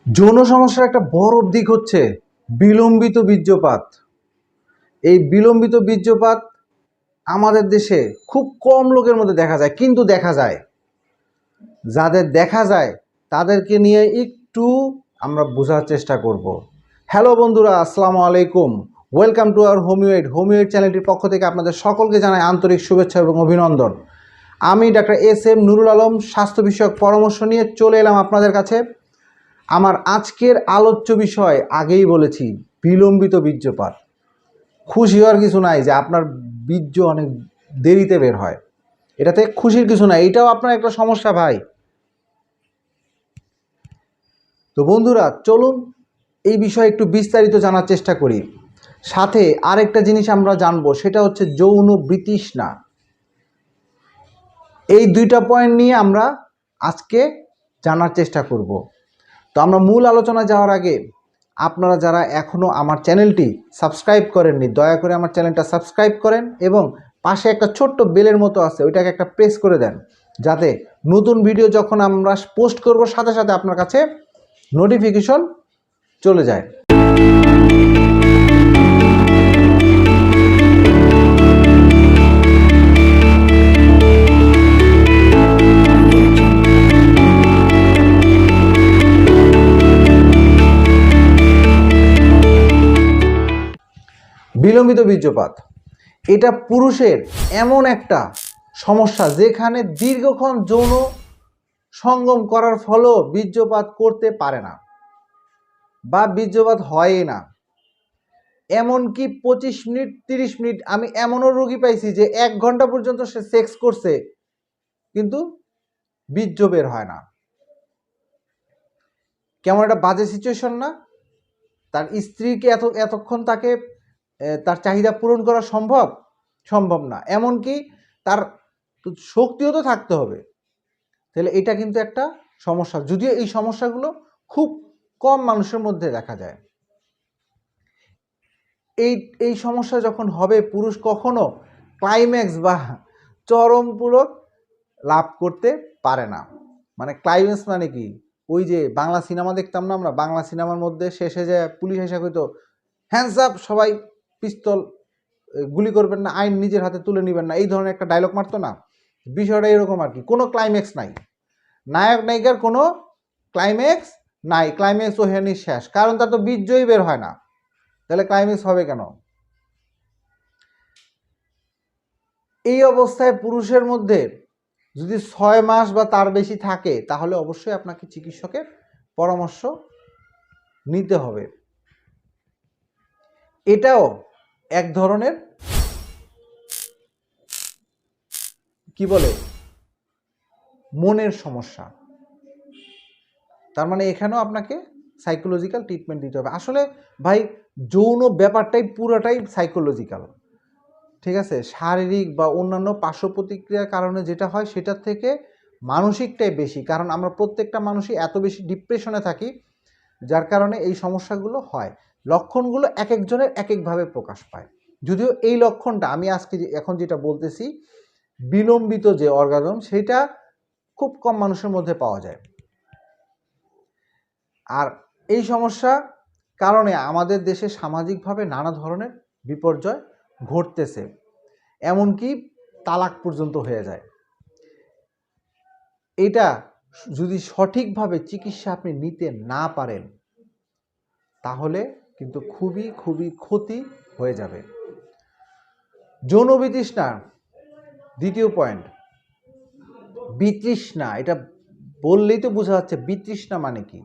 যৌন সমস্যার একটা বড় দিক হচ্ছে বিলম্বিত বীর্যপাত। এই বিলম্বিত বীর্যপাত আমাদের দেশে খুব কম লোকের মধ্যে দেখা যায়, কিন্তু দেখা যায়। যাদের দেখা যায় তাদেরকে নিয়ে একটু আমরা বোঝার চেষ্টা করব। হ্যালো বন্ধুরা, আসসালামু আলাইকুম। ওয়েলকাম টু আওয়ার হোমিওয়েড চ্যানেলটির পক্ষ থেকে আপনাদের সকলকে জানাই আন্তরিক শুভেচ্ছা এবং অভিনন্দন। আমি ডাক্তার SM নুরুল আলম স্বাস্থ্য বিষয়ক পরামর্শ নিয়ে চলে এলাম আপনাদের কাছে। আমার আজকের আলোচ্য বিষয় আগেই বলেছি, বিলম্বিত বীর্যপাত। খুশি হওয়ার কিছু নাই যে আপনার বীর্য অনেক দেরিতে বের হয়, এটাতে খুশির কিছু নাই, এটাও আপনার একটা সমস্যা ভাই। তো বন্ধুরা, চলুন এই বিষয়ে একটু বিস্তারিত জানার চেষ্টা করি। সাথে আরেকটা জিনিস আমরা জানবো, সেটা হচ্ছে যৌন বিতৃষ্ণা। এই দুইটা পয়েন্ট নিয়ে আমরা আজকে জানার চেষ্টা করব। তো আমরা মূল আলোচনায় যাওয়ার আগে আপনারা যারা এখনও আমার চ্যানেলটি সাবস্ক্রাইব করেননি, দয়া করে আমার চ্যানেলটা সাবস্ক্রাইব করেন এবং পাশে একটা ছোট্ট বেলের মতো আছে, ওইটাকে একটা প্রেস করে দেন, যাতে নতুন ভিডিও যখন আমরা পোস্ট করব সাথে সাথে আপনার কাছে নোটিফিকেশন চলে যায়। বিলম্বিত বীর্যপাত এটা পুরুষের এমন একটা সমস্যা যেখানে দীর্ঘক্ষণ যৌন সঙ্গম করার ফলেও বীর্যপাত করতে পারে না বা বীর্যপাত হয় না। এমনকি 25 মিনিট 30 মিনিট, আমি এমনও রোগী পাইছি যে 1 ঘন্টা পর্যন্ত সে সেক্স করছে কিন্তু বীর্য বের হয় না। কেমন একটা বাজে সিচুয়েশন না? তার স্ত্রীকে এতক্ষণ তাকে তার চাহিদা পূরণ করা সম্ভব না, এমনকি তার শক্তিও তো থাকতে হবে। তাহলে এটা কিন্তু একটা সমস্যা, যদিও এই সমস্যাগুলো খুব কম মানুষের মধ্যে দেখা যায়। এই সমস্যা যখন হবে, পুরুষ কখনো ক্লাইম্যাক্স বা চরম পুরক লাভ করতে পারে না। মানে ক্লাইম্যাক্স মানে কি? ওই যে বাংলা সিনেমা দেখতাম না আমরা, বাংলা সিনেমার মধ্যে শেষে যে পুলিশ এসে কইতো হ্যান্ডস আপ, সবাই পিস্তল, গুলি করবেন না, আইন নিজের হাতে তুলে নেবেন না, এই ধরনের একটা ডায়লগ মারতো না। বিষয়টা এরকম আর কি, কোনো ক্লাইম্যাক্স নাই, নায়ক নায়িকার কোনো ক্লাইম্যাক্স নাই, ক্লাইম্যাক্স ওখানেই শেষ, কারণ তার তো বীর্যই বের হয় না, তাহলে ক্লাইম্যাক্স হবে কেন? এই অবস্থায় পুরুষের মধ্যে যদি 6 মাস বা তার বেশি থাকে, তাহলে অবশ্যই আপনাকে চিকিৎসকের পরামর্শ নিতে হবে। এটাও এক ধরনের কি বলে, মনের সমস্যা। তার মানে এখানেও আপনাকে সাইকোলজিক্যাল ট্রিটমেন্ট দিতে হবে। আসলে ভাই, যৌন ব্যাপারটাই পুরোটাই সাইকোলজিক্যাল, ঠিক আছে? শারীরিক বা অন্যান্য পার্শ্ব প্রতিক্রিয়ার কারণে যেটা হয় সেটার থেকে মানসিকটাই বেশি, কারণ আমরা প্রত্যেকটা মানুষই এত বেশি ডিপ্রেশনে থাকি, যার কারণে এই সমস্যাগুলো হয়। লক্ষণগুলো এক একজনের এক একভাবে প্রকাশ পায়, যদিও এই লক্ষণটা আমি আজকে এখন যেটা বলতেছি, বিলম্বিত যে অর্গাজম, সেটা খুব কম মানুষের মধ্যে পাওয়া যায়। আর এই সমস্যা কারণে আমাদের দেশে সামাজিকভাবে নানা ধরনের বিপর্যয় ঘটতেছে, এমনকি তালাক পর্যন্ত হয়ে যায়। এটা যদি সঠিকভাবে চিকিৎসা আপনি নিতে না পারেন, তাহলে কিন্তু খুবই খুবই ক্ষতি হয়ে যাবে। যৌন বিতৃষ্ণা দ্বিতীয় পয়েন্ট, বিতৃষ্ণা। এটা বললেই তো বোঝা যাচ্ছে বিতৃষ্ণা মানে কি।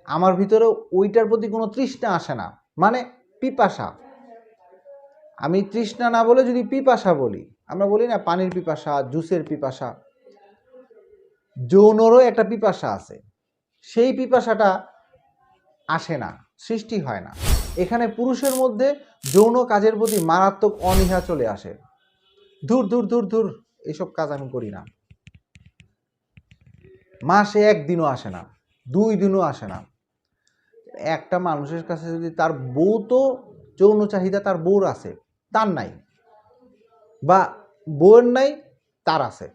আমার ভিতরে ওইটার প্রতি কোনো তৃষ্ণা আসে না, মানে পিপাসা। আমি তৃষ্ণা না বলে যদি পিপাসা বলি, আমরা বলি না পানির পিপাসা, জুসের পিপাসা, যৌনরও একটা পিপাসা আছে, সেই পিপাসাটা আসে না, সৃষ্টি হয় না। এখানে পুরুষের মধ্যে যৌন কাজের প্রতি মারাত্মক অনীহা চলে আসে। দূর দূর দূর দূর, এইসব কাজ আমি করি না। মাসে 1 দিনও আসে না, 2 দিনও আসে না। একটা মানুষের কাছে যদি তার বউ, তো যৌন চাহিদা তার বউর আছে, তার নাই, বা বউয়ের নাই তার আছে,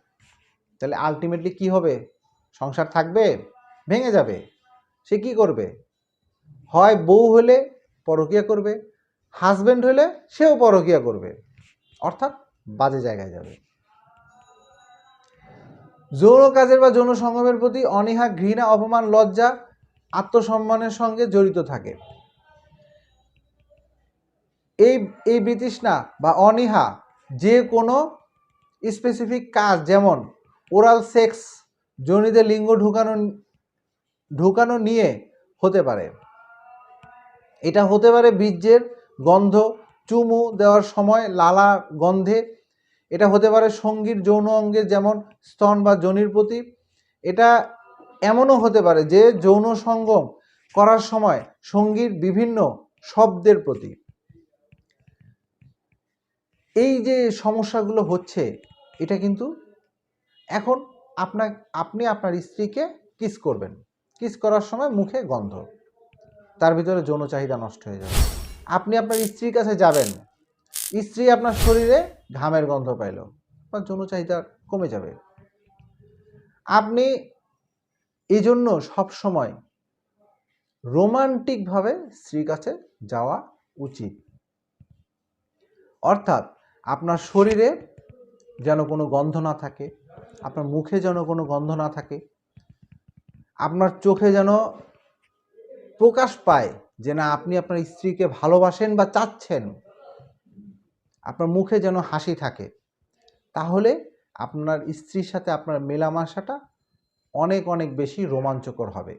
তাহলে আলটিমেটলি কি হবে? সংসার থাকবে? ভেঙে যাবে। সে কি করবে? হয় বউ হলে পরকীয়া করবে, হাজব্যান্ড হলে সেও পরকীয়া করবে, অর্থাৎ বাজে জায়গায় যাবে। যৌন কাজের বা যৌন সঙ্গমের প্রতি অনীহা, ঘৃণা, অপমান, লজ্জা আত্মসম্মানের সঙ্গে জড়িত থাকে। এই বিতৃষ্ণা বা অনীহা যে কোনো স্পেসিফিক কাজ, যেমন ওরাল সেক্স, যোনিতে লিঙ্গ ঢুকানো নিয়ে হতে পারে। এটা হতে পারে বীর্যের গন্ধ, চুমু দেওয়ার সময় লালা গন্ধে, এটা হতে পারে সঙ্গীর যৌন অঙ্গের যেমন স্তন বা যোনির প্রতি, এটা এমনও হতে পারে যে যৌন সঙ্গম করার সময় সঙ্গীর বিভিন্ন শব্দের প্রতি। এই যে সমস্যাগুলো হচ্ছে, এটা কিন্তু এখন আপনি আপনার স্ত্রীকে কিস করবেন, কিস করার সময় মুখে গন্ধ, তার ভিতরে যৌন চাহিদা নষ্ট হয়ে যাবে। আপনি আপনার স্ত্রীর কাছে যাবেন, স্ত্রী আপনার শরীরে ঘামের গন্ধ পাইল, আপনার যৌন চাহিদা কমে যাবে। আপনি এই জন্য সবসময় রোমান্টিকভাবে স্ত্রীর কাছে যাওয়া উচিত। অর্থাৎ আপনার শরীরে যেন কোনো গন্ধ না থাকে, আপনার মুখে যেন কোনো গন্ধ না থাকে, আপনার চোখে যেন প্রকাশ পায় যে না আপনি আপনার স্ত্রীকে ভালোবাসেন বা চাচ্ছেন, আপনার মুখে যেন হাসি থাকে, তাহলে আপনার স্ত্রীর সাথে আপনার মেলামেশাটা অনেক অনেক বেশি রোমাঞ্চকর হবে।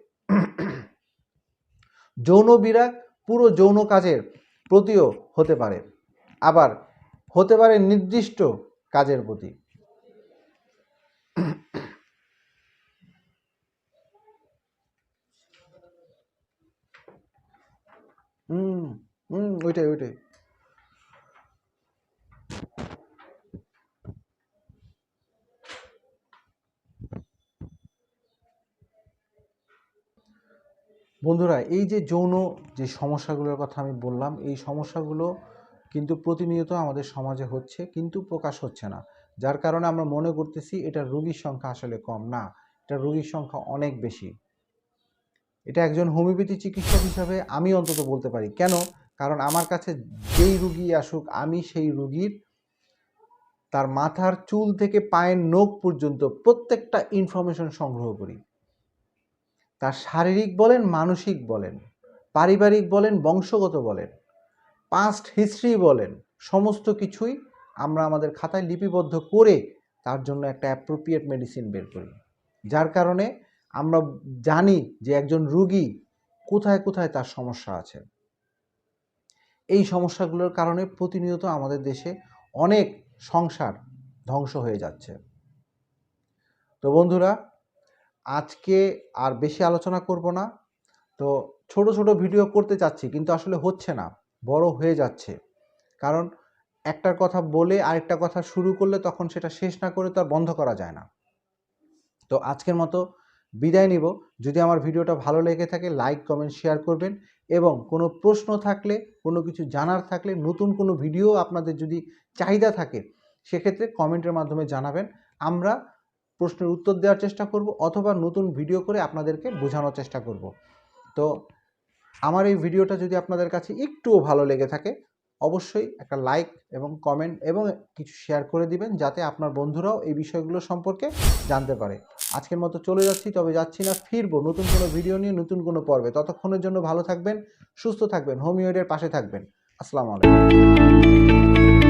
যৌন বিরাগ পুরো যৌন কাজের প্রতিও হতে পারে, আবার হতে পারে নির্দিষ্ট কাজের প্রতি। ওইটাই বন্ধুরা, এই যে যৌন যে সমস্যাগুলোর কথা আমি বললাম, এই সমস্যাগুলো কিন্তু প্রতিনিয়ত আমাদের সমাজে হচ্ছে, কিন্তু প্রকাশ হচ্ছে না, যার কারণে আমরা মনে করতেছি এটা রোগীর সংখ্যা আসলে কম। না, এটা রোগীর সংখ্যা অনেক বেশি। এটা একজন হোমিওপ্যাথি চিকিৎসক হিসাবে আমি অন্তত বলতে পারি। কেন? কারণ আমার কাছে যেই রুগী আসুক, আমি সেই রুগীর তার মাথার চুল থেকে পায়ের নখ পর্যন্ত প্রত্যেকটা ইনফরমেশন সংগ্রহ করি। তার শারীরিক বলেন, মানসিক বলেন, পারিবারিক বলেন, বংশগত বলেন, পাস্ট হিস্ট্রি বলেন, সমস্ত কিছুই আমরা আমাদের খাতায় লিপিবদ্ধ করে তার জন্য একটা অ্যাপ্রোপ্রিয়েট মেডিসিন বের করি। যার কারণে আমরা জানি যে একজন রুগী কোথায় কোথায় তার সমস্যা আছে। এই সমস্যাগুলোর কারণে প্রতিনিয়ত আমাদের দেশে অনেক সংসার ধ্বংস হয়ে যাচ্ছে। তো বন্ধুরা, আজকে আর বেশি আলোচনা করব না। তো ছোট ছোট ভিডিও করতে চাচ্ছি, কিন্তু আসলে হচ্ছে না, বড় হয়ে যাচ্ছে। কারণ একটার কথা বলে আরেকটা কথা শুরু করলে তখন সেটা শেষ না করে তো আর বন্ধ করা যায় না। তো আজকের মতো বিদায় নিব। যদি আমার ভিডিওটা ভালো লেগে থাকে লাইক, কমেন্ট, শেয়ার করবেন, এবং কোনো প্রশ্ন থাকলে, কোনো কিছু জানার থাকলে, নতুন কোনো ভিডিও আপনাদের যদি চাহিদা থাকে, সেক্ষেত্রে কমেন্টের মাধ্যমে জানাবেন। আমরা প্রশ্নের উত্তর দেওয়ার চেষ্টা করব, অথবা নতুন ভিডিও করে আপনাদেরকে বোঝানোর চেষ্টা করব। তো আমার এই ভিডিওটা যদি আপনাদের কাছে একটুও ভালো লেগে থাকে, অবশ্যই একটা লাইক এবং কমেন্ট এবং কিছু শেয়ার করে দিবেন, যাতে আপনার বন্ধুরাও এই বিষয়গুলো সম্পর্কে জানতে পারে। আজকের মতো চলে যাচ্ছি, তবে যাচ্ছি না, ফিরবো নতুন কোনো ভিডিও নিয়ে, নতুন কোনো পর্বে। ততক্ষণের জন্য ভালো থাকবেন, সুস্থ থাকবেন, হোমিওয়েডের পাশে থাকবেন। আসসালামু আলাইকুম।